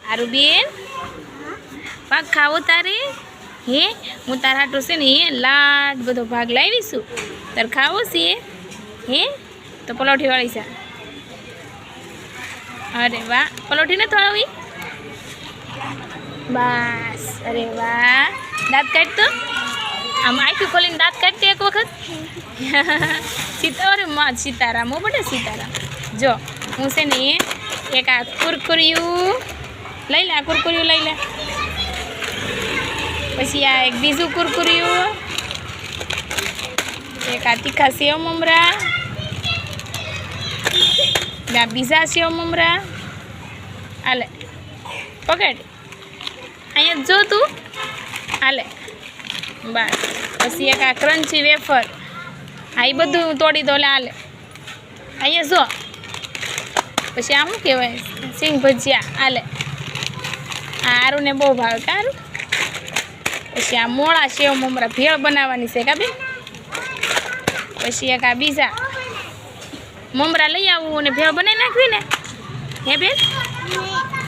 आरू Ben भाग खावो तारे हे हूँ तारा हाटू से ने लाड बधो भाग लावीशू तार खावो छे हे तो पलोठी वाली सा अरे वाह पलोठी ने थोड़ी बस अरे वाह दाँत काट तो आम आँखी खोली दाँत काटते एक वक्त सीता अरे माँ सीताराम वो बटे सीताराम जो हूँ से ने एक आ कुरकुरियू लई ले कुरकुरियू लई ले पछी आ एक बीजू कुरकुरियू एक आ तीखा सेव ममरा आ बीजा सेव ममरा आले पकड़ अँ जो तू आले बस पछी एक आ क्रंची वेफर आ बधु तोड़ी दो आले अँ जो पछी आ शू कहवाय सिंग भजिया आले आरू ने बहु भावे कारू पछी आ मोड़ा सेव ममरा भेळ बनावानी छे का बेन पछी एक आ बीजा ममरा लई आवुं ने भेळ बनावी नाखवी ने हे बेन